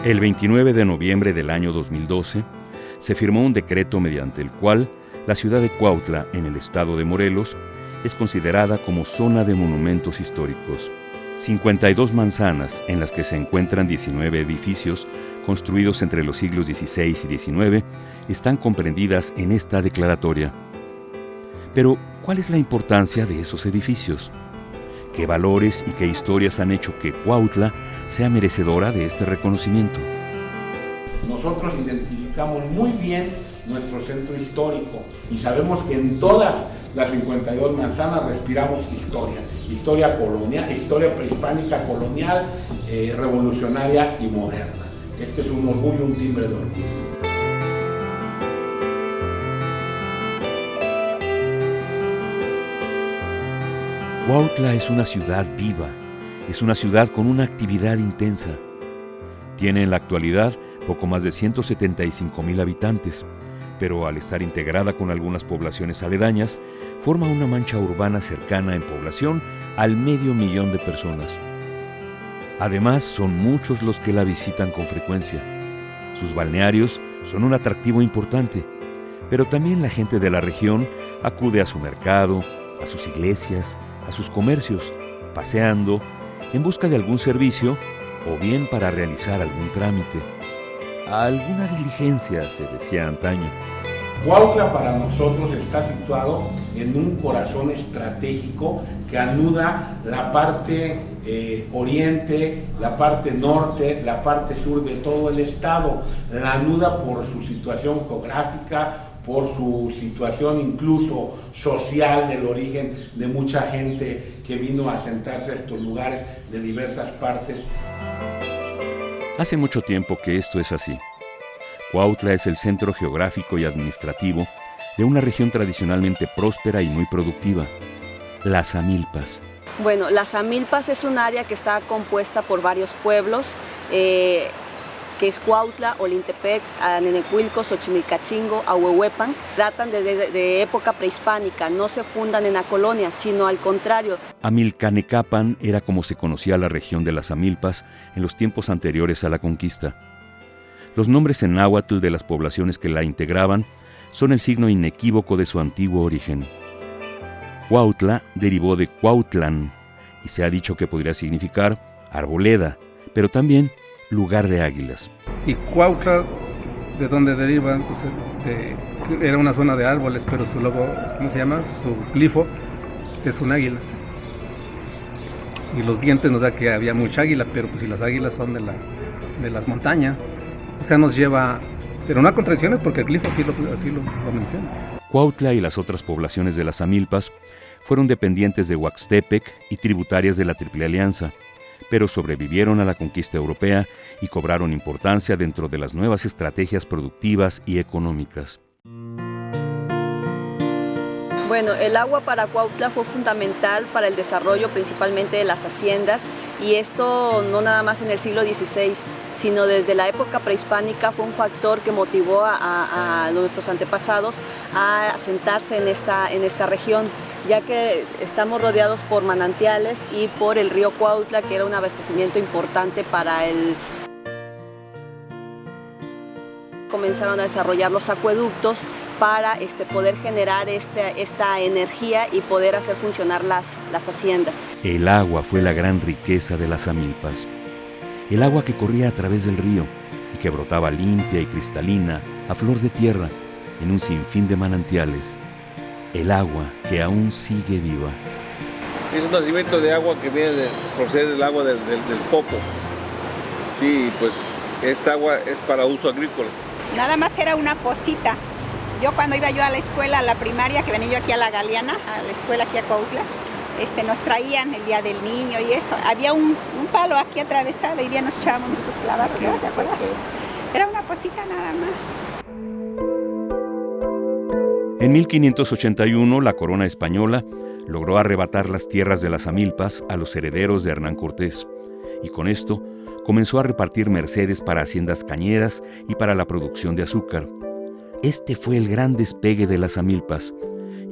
El 29 de noviembre del año 2012 se firmó un decreto mediante el cual la ciudad de Cuautla, en el estado de Morelos, es considerada como zona de monumentos históricos. 52 manzanas, en las que se encuentran 19 edificios construidos entre los siglos XVI y XIX, están comprendidas en esta declaratoria. Pero, ¿cuál es la importancia de esos edificios? ¿Qué valores y qué historias han hecho que Cuautla sea merecedora de este reconocimiento? Nosotros identificamos muy bien nuestro centro histórico y sabemos que en todas las 52 manzanas respiramos historia colonial, historia prehispánica colonial, revolucionaria y moderna. Este es un orgullo, un timbre de orgullo. Cuautla es una ciudad viva, es una ciudad con una actividad intensa. Tiene en la actualidad poco más de 175,000 habitantes, pero al estar integrada con algunas poblaciones aledañas, forma una mancha urbana cercana en población al 500,000 de personas. Además, son muchos los que la visitan con frecuencia. Sus balnearios son un atractivo importante, pero también la gente de la región acude a su mercado, a sus iglesias, a sus comercios, paseando, en busca de algún servicio o bien para realizar algún trámite. Alguna diligencia, se decía antaño. Cuautla para nosotros está situado en un corazón estratégico que anuda la parte oriente, la parte norte, la parte sur de todo el estado. La anuda por su situación geográfica, por su situación incluso social, del origen de mucha gente que vino a asentarse a estos lugares de diversas partes. Hace mucho tiempo que esto es así. Cuautla es el centro geográfico y administrativo de una región tradicionalmente próspera y muy productiva, las Amilpas. Bueno, las Amilpas es un área que está compuesta por varios pueblos, que es Cuautla, Olintepec, Anenecuilco, Xochimilcachingo, Ahuehuepan. Datan de época prehispánica, no se fundan en la colonia, sino al contrario. Amilcanecapan era como se conocía la región de las Amilpas en los tiempos anteriores a la conquista. Los nombres en náhuatl de las poblaciones que la integraban son el signo inequívoco de su antiguo origen. Cuautla derivó de Cuautlán y se ha dicho que podría significar arboleda, pero también lugar de águilas. Y Cuautla, de donde deriva, pues, era una zona de árboles, pero su logo, ¿cómo se llama? Su glifo es un águila. Y los dientes nos da que había mucha águila, pero pues si las águilas son de las montañas, o sea, nos lleva, pero no a contradicciones porque el glifo así lo menciona. Cuautla y las otras poblaciones de las Amilpas fueron dependientes de Huaxtepec y tributarias de la Triple Alianza, pero sobrevivieron a la conquista europea y cobraron importancia dentro de las nuevas estrategias productivas y económicas. Bueno, el agua para Cuautla fue fundamental para el desarrollo principalmente de las haciendas, y esto no nada más en el siglo XVI, sino desde la época prehispánica fue un factor que motivó a nuestros antepasados a asentarse en esta región, ya que estamos rodeados por manantiales y por el río Cuautla, que era un abastecimiento importante para el... Comenzaron a desarrollar los acueductos para poder generar esta energía y poder hacer funcionar las haciendas. El agua fue la gran riqueza de las Amilpas. El agua que corría a través del río y que brotaba limpia y cristalina a flor de tierra en un sinfín de manantiales. El agua que aún sigue viva. Es un nacimiento de agua que procede del agua del Popo. Sí, pues esta agua es para uso agrícola. Nada más era una pocita. Yo cuando iba yo a la escuela, a la primaria, que venía yo aquí a la Galeana, a la escuela aquí a Cuautla, nos traían el Día del Niño y eso. Había un palo aquí atravesado y ya nos echábamos nuestros clavados, ¿no? ¿Te acuerdas? Era una pocita nada más. En 1581, la corona española logró arrebatar las tierras de las Amilpas a los herederos de Hernán Cortés, y con esto comenzó a repartir mercedes para haciendas cañeras y para la producción de azúcar. Este fue el gran despegue de las Amilpas,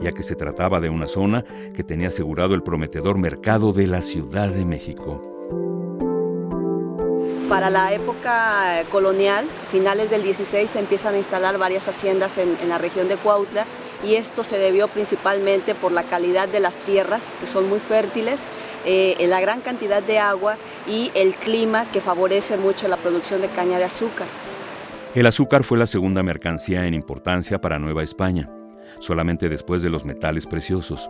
ya que se trataba de una zona que tenía asegurado el prometedor mercado de la Ciudad de México. Para la época colonial, finales del 16, se empiezan a instalar varias haciendas en la región de Cuautla, y esto se debió principalmente por la calidad de las tierras, que son muy fértiles, la gran cantidad de agua y el clima, que favorece mucho la producción de caña de azúcar. El azúcar fue la segunda mercancía en importancia para Nueva España, solamente después de los metales preciosos.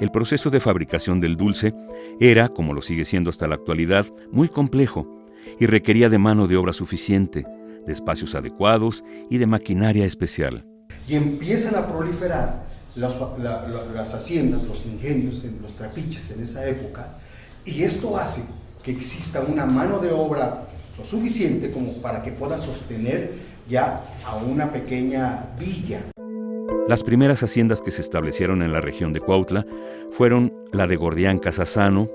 El proceso de fabricación del dulce era, como lo sigue siendo hasta la actualidad, muy complejo y requería de mano de obra suficiente, de espacios adecuados y de maquinaria especial. Y empiezan a proliferar las haciendas, los ingenios, los trapiches en esa época, y esto hace que exista una mano de obra lo suficiente como para que pueda sostener ya a una pequeña villa. Las primeras haciendas que se establecieron en la región de Cuautla fueron la de Gordián Casasano,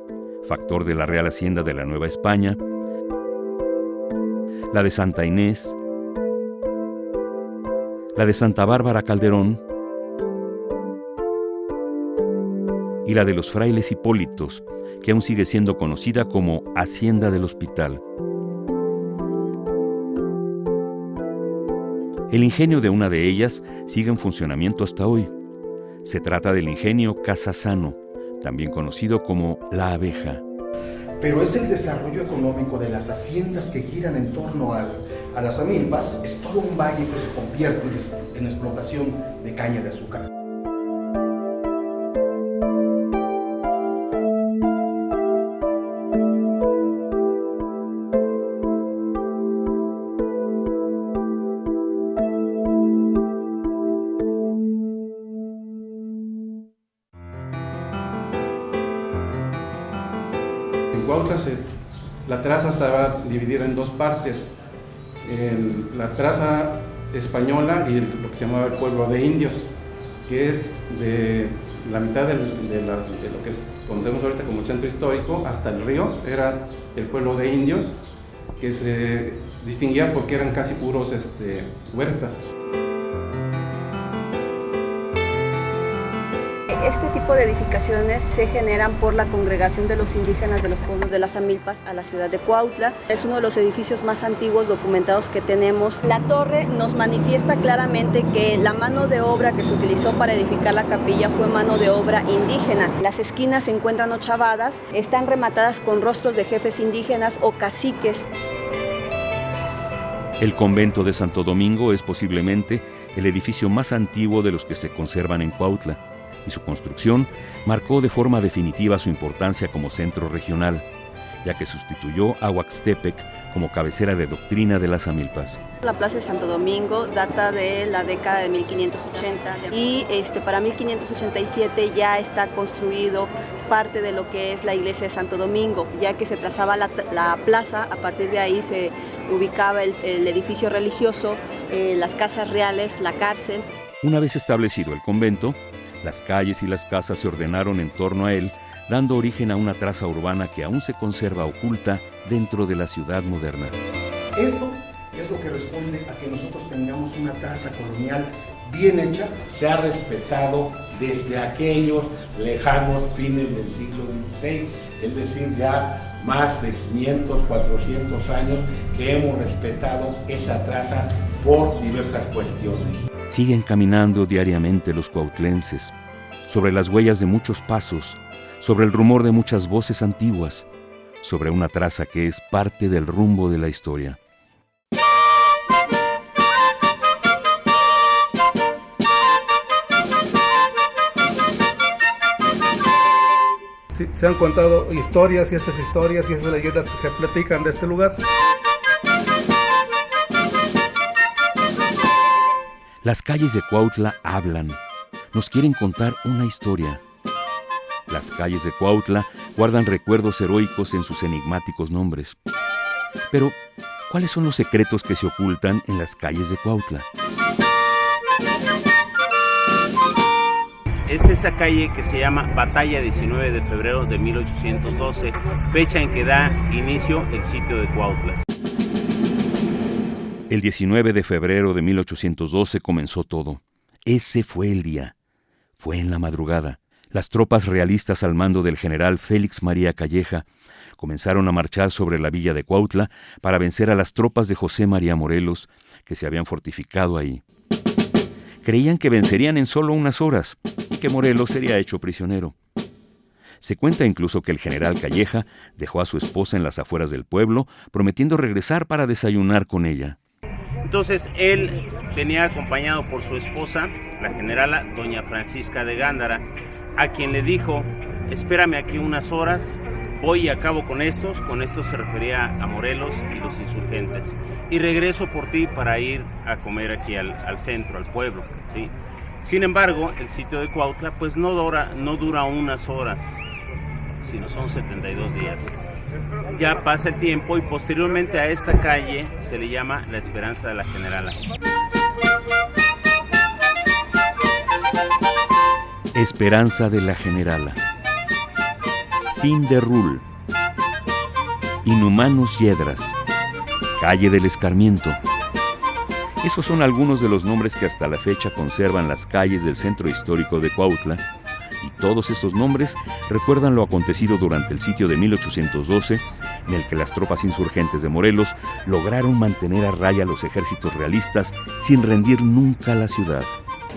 factor de la Real Hacienda de la Nueva España, la de Santa Inés, la de Santa Bárbara Calderón y la de los Frailes Hipólitos, que aún sigue siendo conocida como Hacienda del Hospital. El ingenio de una de ellas sigue en funcionamiento hasta hoy. Se trata del ingenio Casasano, también conocido como La Abeja. Pero es el desarrollo económico de las haciendas que giran en torno a las amilpas, es todo un valle que se convierte en explotación de caña de azúcar. En Cuautla la traza estaba dividida en dos partes, la traza española y lo que se llamaba el pueblo de indios, que es de la mitad de lo que conocemos ahorita como el centro histórico hasta el río, era el pueblo de indios, que se distinguía porque eran casi puros huertas. Este tipo de edificaciones se generan por la congregación de los indígenas de los pueblos de las Amilpas a la ciudad de Cuautla. Es uno de los edificios más antiguos documentados que tenemos. La torre nos manifiesta claramente que la mano de obra que se utilizó para edificar la capilla fue mano de obra indígena. Las esquinas se encuentran ochavadas, están rematadas con rostros de jefes indígenas o caciques. El convento de Santo Domingo es posiblemente el edificio más antiguo de los que se conservan en Cuautla, y su construcción marcó de forma definitiva su importancia como centro regional, ya que sustituyó a Huaxtepec como cabecera de doctrina de las Amilpas. La plaza de Santo Domingo data de la década de 1580 y para 1587 ya está construido parte de lo que es la iglesia de Santo Domingo, ya que se trazaba la plaza. A partir de ahí se ubicaba el edificio religioso, las casas reales, la cárcel. Una vez establecido el convento, las calles y las casas se ordenaron en torno a él, dando origen a una traza urbana que aún se conserva oculta dentro de la ciudad moderna. Eso es lo que responde a que nosotros tengamos una traza colonial bien hecha. Se ha respetado desde aquellos lejanos fines del siglo XVI, es decir, ya más de 500, 400 años que hemos respetado esa traza por diversas cuestiones. Siguen caminando diariamente los cuautlenses, sobre las huellas de muchos pasos, sobre el rumor de muchas voces antiguas, sobre una traza que es parte del rumbo de la historia. Sí, se han contado historias y esas leyendas que se platican de este lugar. Las calles de Cuautla hablan, nos quieren contar una historia. Las calles de Cuautla guardan recuerdos heroicos en sus enigmáticos nombres. Pero, ¿cuáles son los secretos que se ocultan en las calles de Cuautla? Es esa calle que se llama Batalla 19 de febrero de 1812, fecha en que da inicio el sitio de Cuautla. El 19 de febrero de 1812 comenzó todo. Ese fue el día. Fue en la madrugada. Las tropas realistas al mando del general Félix María Calleja comenzaron a marchar sobre la villa de Cuautla para vencer a las tropas de José María Morelos, que se habían fortificado ahí. Creían que vencerían en solo unas horas y que Morelos sería hecho prisionero. Se cuenta incluso que el general Calleja dejó a su esposa en las afueras del pueblo, prometiendo regresar para desayunar con ella. Entonces él venía acompañado por su esposa, la generala doña Francisca de Gándara, a quien le dijo: espérame aquí unas horas, voy y acabo con estos se refería a Morelos y los insurgentes, y regreso por ti para ir a comer aquí al centro, al pueblo, ¿sí? Sin embargo, el sitio de Cuautla pues no dura unas horas, sino son 72 días. Ya pasa el tiempo y posteriormente a esta calle se le llama la Esperanza de la Generala. Esperanza de la Generala. Fin de Rul. Inhumanos Yedras. Calle del Escarmiento. Esos son algunos de los nombres que hasta la fecha conservan las calles del centro histórico de Cuautla, y todos estos nombres recuerdan lo acontecido durante el sitio de 1812, en el que las tropas insurgentes de Morelos lograron mantener a raya a los ejércitos realistas sin rendir nunca la ciudad.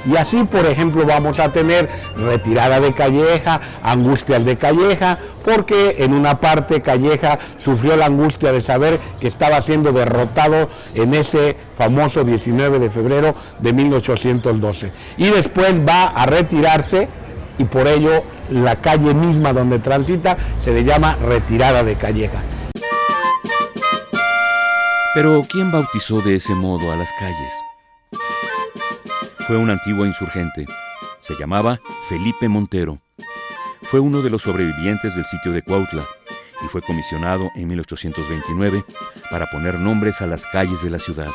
Y así, por ejemplo, vamos a tener retirada de Calleja, angustias de Calleja, porque en una parte Calleja sufrió la angustia de saber que estaba siendo derrotado en ese famoso 19 de febrero de 1812. Y después va a retirarse, y por ello la calle misma donde transita se le llama Retirada de Calleja. Pero ¿quién bautizó de ese modo a las calles? Fue un antiguo insurgente. Se llamaba Felipe Montero. Fue uno de los sobrevivientes del sitio de Cuautla y fue comisionado en 1829 para poner nombres a las calles de la ciudad.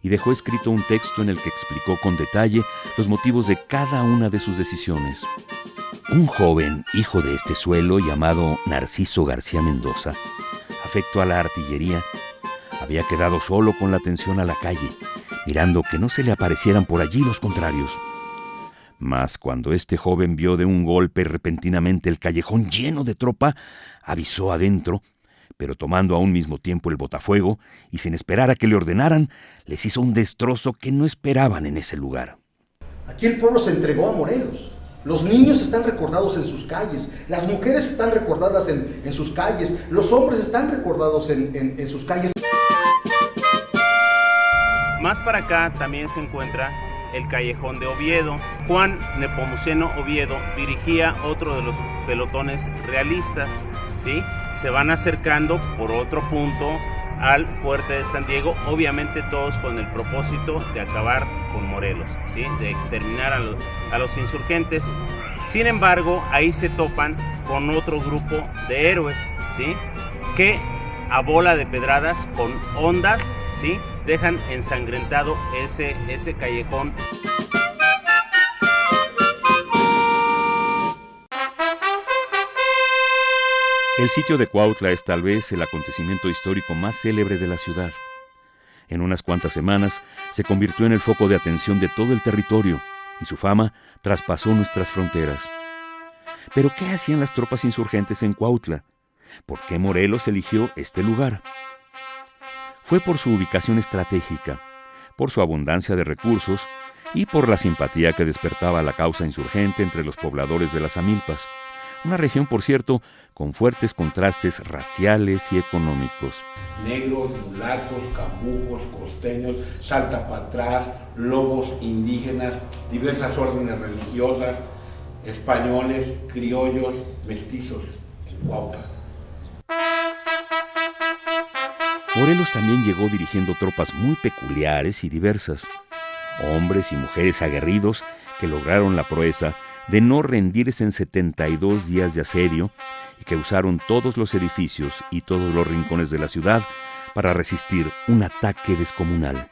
Y dejó escrito un texto en el que explicó con detalle los motivos de cada una de sus decisiones. Un joven, hijo de este suelo, llamado Narciso García Mendoza, afecto a la artillería, había quedado solo con la atención a la calle, mirando que no se le aparecieran por allí los contrarios. Mas cuando este joven vio de un golpe repentinamente el callejón lleno de tropa, avisó adentro, pero tomando a un mismo tiempo el botafuego y sin esperar a que le ordenaran, les hizo un destrozo que no esperaban en ese lugar. Aquí el pueblo se entregó a Morelos. Los niños están recordados en sus calles, las mujeres están recordadas en sus calles, los hombres están recordados en sus calles. Más para acá también se encuentra el Callejón de Oviedo. Juan Nepomuceno Oviedo dirigía otro de los pelotones realistas, ¿sí? Se van acercando por otro punto al fuerte de San Diego, obviamente todos con el propósito de acabar con Morelos, ¿sí? De exterminar a los insurgentes. Sin embargo, ahí se topan con otro grupo de héroes, ¿sí? Que a bola de pedradas con hondas, ¿sí? Dejan ensangrentado ese callejón. El sitio de Cuautla es tal vez el acontecimiento histórico más célebre de la ciudad. En unas cuantas semanas se convirtió en el foco de atención de todo el territorio y su fama traspasó nuestras fronteras. ¿Pero qué hacían las tropas insurgentes en Cuautla? ¿Por qué Morelos eligió este lugar? Fue por su ubicación estratégica, por su abundancia de recursos y por la simpatía que despertaba la causa insurgente entre los pobladores de las Amilpas, una región, por cierto, con fuertes contrastes raciales y económicos. Negros, mulatos, cambujos, costeños, salta para atrás, lobos indígenas, diversas órdenes religiosas, españoles, criollos, mestizos en Cuautla. Morelos también llegó dirigiendo tropas muy peculiares y diversas, hombres y mujeres aguerridos que lograron la proeza de no rendirse en 72 días de asedio y que usaron todos los edificios y todos los rincones de la ciudad para resistir un ataque descomunal.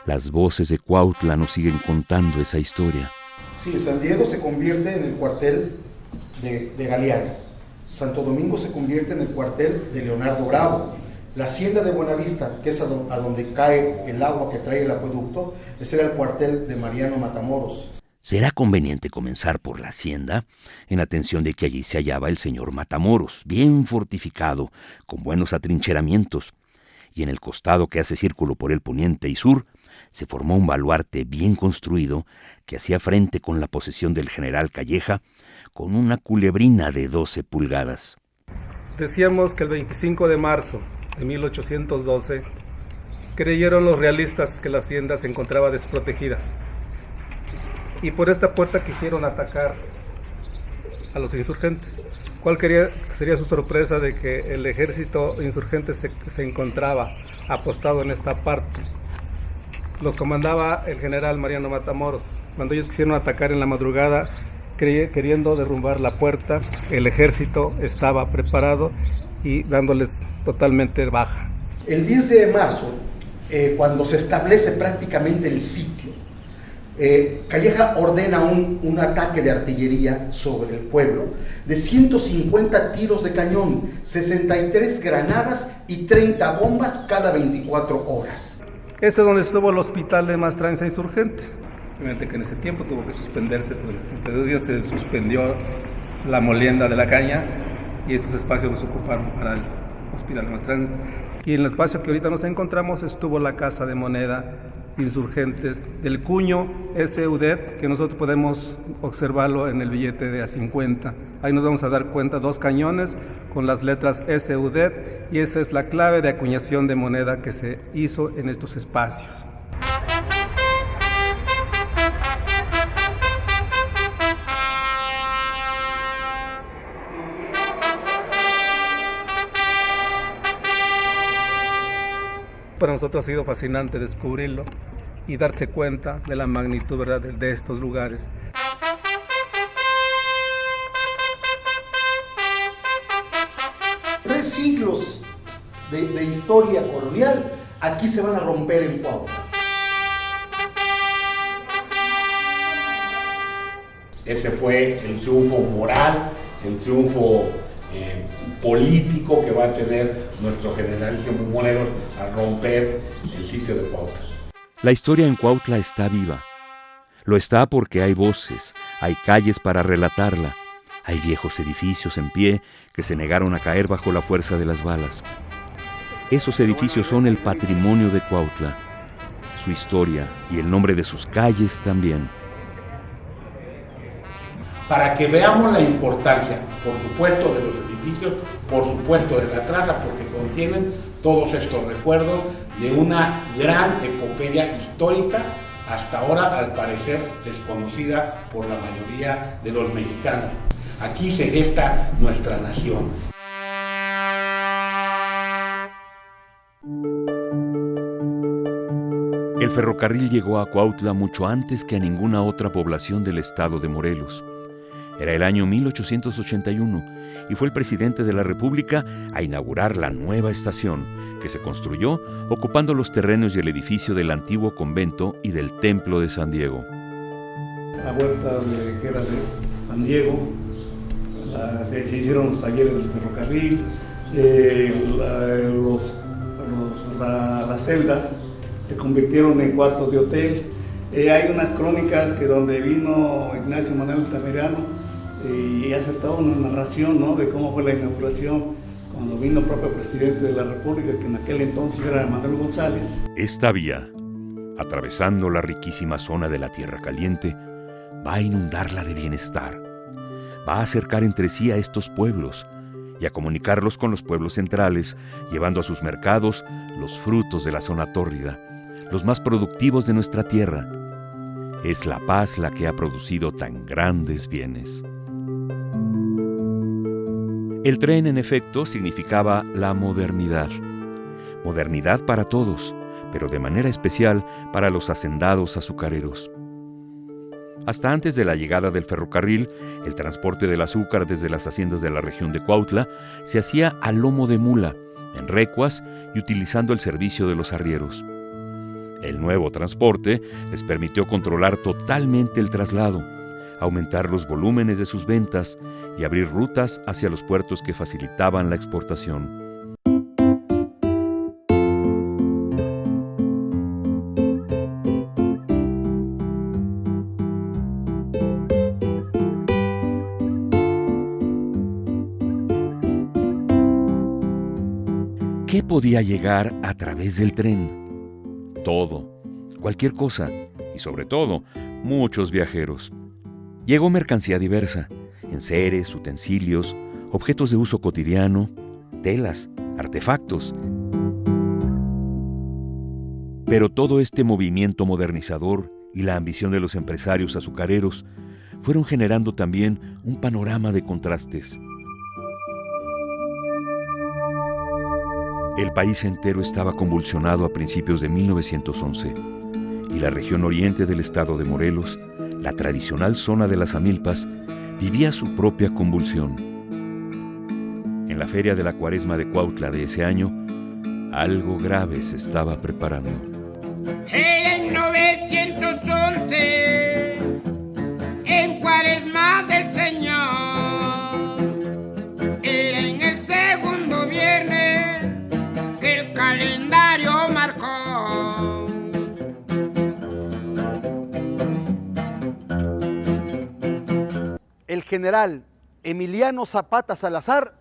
Las voces de Cuautla nos siguen contando esa historia. Sí, San Diego se convierte en el cuartel de Galeana. Santo Domingo se convierte en el cuartel de Leonardo Bravo. La hacienda de Buenavista, que es a donde cae el agua que trae el acueducto, ese era el cuartel de Mariano Matamoros. Será conveniente comenzar por la hacienda, en atención de que allí se hallaba el señor Matamoros, bien fortificado, con buenos atrincheramientos, y en el costado que hace círculo por el poniente y sur, se formó un baluarte bien construido que hacía frente con la posesión del general Calleja, con una culebrina de 12 pulgadas. Decíamos que el 25 de marzo de 1812 creyeron los realistas que la hacienda se encontraba desprotegida y por esta puerta quisieron atacar a los insurgentes. ¿Cuál sería su sorpresa de que el ejército insurgente se encontraba apostado en esta parte? Los comandaba el general Mariano Matamoros. Cuando ellos quisieron atacar en la madrugada, queriendo derrumbar la puerta, el ejército estaba preparado y dándoles totalmente baja. El 10 de marzo, cuando se establece prácticamente el sitio, Calleja ordena un ataque de artillería sobre el pueblo de 150 tiros de cañón, 63 granadas y 30 bombas cada 24 horas. Este es donde estuvo el hospital de Mastranza Insurgente. Obviamente que en ese tiempo tuvo que suspenderse, pues entre 2 días se suspendió la molienda de la caña y estos espacios los ocuparon para el hospital de Mastranza. Y en el espacio que ahorita nos encontramos estuvo la Casa de Moneda Insurgentes del cuño SUDET, que nosotros podemos observarlo en el billete de A50. Ahí nos vamos a dar cuenta 2 cañones con las letras SUDET y esa es la clave de acuñación de moneda que se hizo en estos espacios. Para nosotros ha sido fascinante descubrirlo y darse cuenta de la magnitud, ¿verdad?, de estos lugares. Tres siglos de historia colonial aquí se van a romper en Cuautla. Ese fue el triunfo moral, el triunfo político que va a tener nuestro generalísimo Morelos al romper el sitio de Cuautla. La historia en Cuautla está viva. Lo está porque hay voces, hay calles para relatarla, hay viejos edificios en pie que se negaron a caer bajo la fuerza de las balas. Esos edificios son el patrimonio de Cuautla, su historia y el nombre de sus calles también. Para que veamos la importancia, por supuesto, de los edificios, por supuesto, de la traza, porque contienen todos estos recuerdos de una gran epopeya histórica, hasta ahora, al parecer, desconocida por la mayoría de los mexicanos. Aquí se gesta nuestra nación. El ferrocarril llegó a Cuautla mucho antes que a ninguna otra población del estado de Morelos. Era el año 1881 y fue el presidente de la República a inaugurar la nueva estación, que se construyó ocupando los terrenos y el edificio del antiguo convento y del templo de San Diego. La huerta que era de San Diego, se hicieron los talleres del ferrocarril, las celdas se convirtieron en cuartos de hotel. Hay unas crónicas que donde vino Ignacio Manuel Altamirano y ha acertado una narración, ¿no?, de cómo fue la inauguración cuando vino el propio presidente de la República, que en aquel entonces era Manuel González. Esta vía, atravesando la riquísima zona de la Tierra Caliente, va a inundarla de bienestar, va a acercar entre sí a estos pueblos y a comunicarlos con los pueblos centrales, llevando a sus mercados los frutos de la zona tórrida, los más productivos de nuestra tierra. Es la paz la que ha producido tan grandes bienes. El tren, en efecto, significaba la modernidad. Modernidad para todos, pero de manera especial para los hacendados azucareros. Hasta antes de la llegada del ferrocarril, el transporte del azúcar desde las haciendas de la región de Cuautla se hacía a lomo de mula, en recuas y utilizando el servicio de los arrieros. El nuevo transporte les permitió controlar totalmente el traslado, aumentar los volúmenes de sus ventas y abrir rutas hacia los puertos que facilitaban la exportación. ¿Qué podía llegar a través del tren? Todo, cualquier cosa, y sobre todo, muchos viajeros. Llegó mercancía diversa, enseres, utensilios, objetos de uso cotidiano, telas, artefactos. Pero todo este movimiento modernizador y la ambición de los empresarios azucareros fueron generando también un panorama de contrastes. El país entero estaba convulsionado a principios de 1911 y la región oriente del estado de Morelos, la tradicional zona de las Amilpas, vivía su propia convulsión. En la feria de la Cuaresma de Cuautla de ese año, algo grave se estaba preparando. En 911, en Cuaresma del Señor, era en el segundo viernes que el calendario marcó. El general Emiliano Zapata Salazar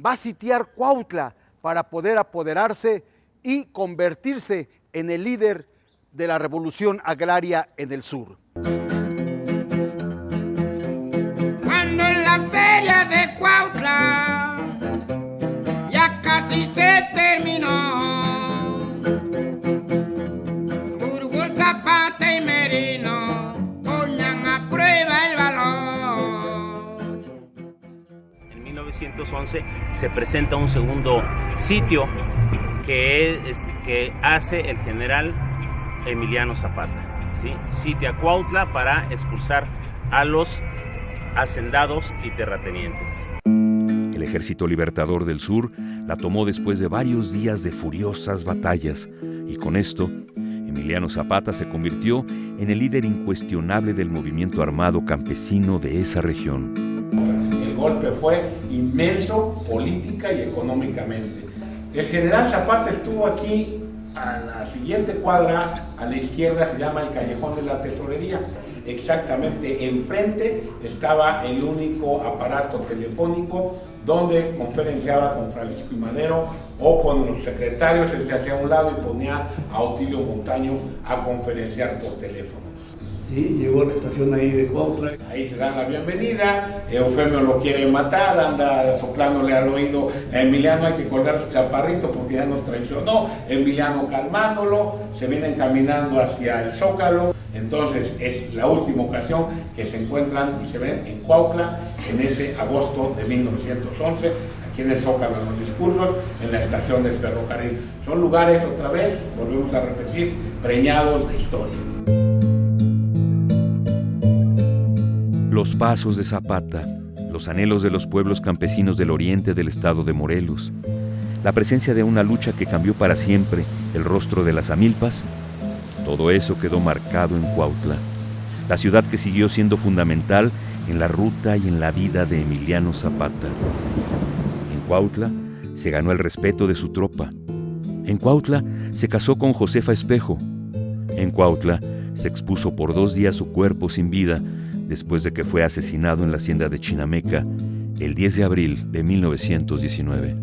va a sitiar Cuautla para poder apoderarse y convertirse en el líder de la revolución agraria en el sur. Cuando en la feria de Cuautla ya casi se terminó, Burgos, Zapata y Merino ponían a prueba el valor. En 1911 se presenta un segundo sitio que hace el general Emiliano Zapata, ¿sí? Sitia Cuautla para expulsar a los hacendados y terratenientes. El Ejército Libertador del Sur la tomó después de varios días de furiosas batallas y con esto, Emiliano Zapata se convirtió en el líder incuestionable del movimiento armado campesino de esa región. El golpe fue inmenso política y económicamente. El general Zapata estuvo aquí, a la siguiente cuadra, a la izquierda se llama el Callejón de la Tesorería. Exactamente enfrente estaba el único aparato telefónico donde conferenciaba con Francisco I. Madero o con los secretarios. Él se hacía a un lado y ponía a Otilio Montaño a conferenciar por teléfono. Sí, llegó a la estación ahí de Cuautla. Ahí se dan la bienvenida, Eufemio lo quiere matar, anda soplándole al oído a Emiliano, hay que colgar su chaparrito porque ya nos traicionó. Emiliano calmándolo, se vienen caminando hacia el Zócalo. Entonces es la última ocasión que se encuentran y se ven en Cuautla en ese agosto de 1911, aquí en el Zócalo, en los discursos, en la estación del ferrocarril. Son lugares, otra vez, volvemos a repetir, preñados de historia. Los pasos de Zapata, los anhelos de los pueblos campesinos del oriente del estado de Morelos, la presencia de una lucha que cambió para siempre el rostro de las Amilpas, todo eso quedó marcado en Cuautla, la ciudad que siguió siendo fundamental en la ruta y en la vida de Emiliano Zapata. En Cuautla se ganó el respeto de su tropa. En Cuautla se casó con Josefa Espejo. En Cuautla se expuso por 2 días su cuerpo sin vida después de que fue asesinado en la hacienda de Chinameca el 10 de abril de 1919.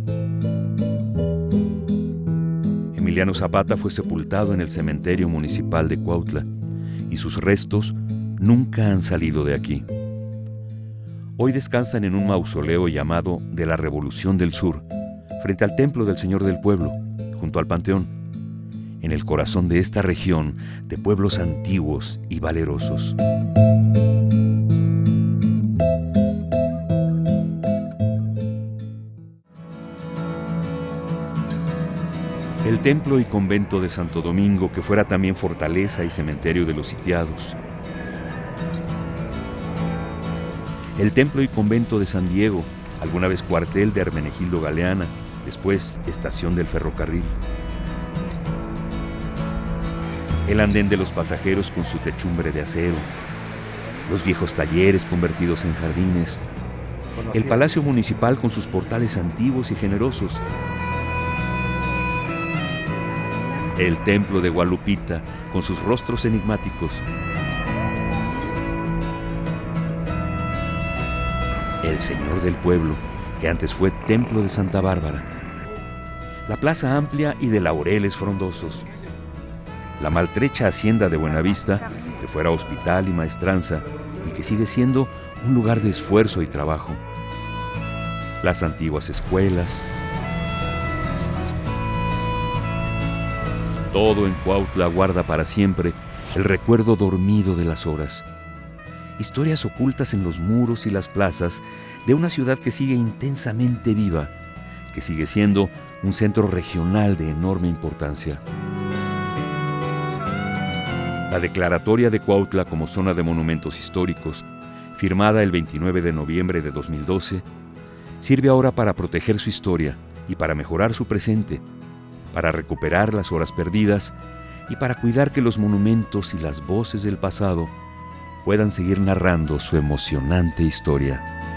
Emiliano Zapata fue sepultado en el cementerio municipal de Cuautla y sus restos nunca han salido de aquí. Hoy descansan en un mausoleo llamado de la Revolución del Sur, frente al Templo del Señor del Pueblo, junto al Panteón, en el corazón de esta región de pueblos antiguos y valerosos. El templo y convento de Santo Domingo, que fuera también fortaleza y cementerio de los sitiados. El templo y convento de San Diego, alguna vez cuartel de Hermenegildo Galeana, después estación del ferrocarril. El andén de los pasajeros con su techumbre de acero. Los viejos talleres convertidos en jardines. El palacio municipal con sus portales antiguos y generosos. El templo de Gualupita, con sus rostros enigmáticos. El Señor del Pueblo, que antes fue templo de Santa Bárbara. la plaza amplia y de laureles frondosos, la maltrecha hacienda de Buenavista, que fuera hospital y maestranza y que sigue siendo un lugar de esfuerzo y trabajo, las antiguas escuelas. Todo en Cuautla guarda para siempre el recuerdo dormido de las horas. Historias ocultas en los muros y las plazas de una ciudad que sigue intensamente viva, que sigue siendo un centro regional de enorme importancia. La declaratoria de Cuautla como zona de monumentos históricos, firmada el 29 de noviembre de 2012, sirve ahora para proteger su historia y para mejorar su presente, para recuperar las horas perdidas y para cuidar que los monumentos y las voces del pasado puedan seguir narrando su emocionante historia.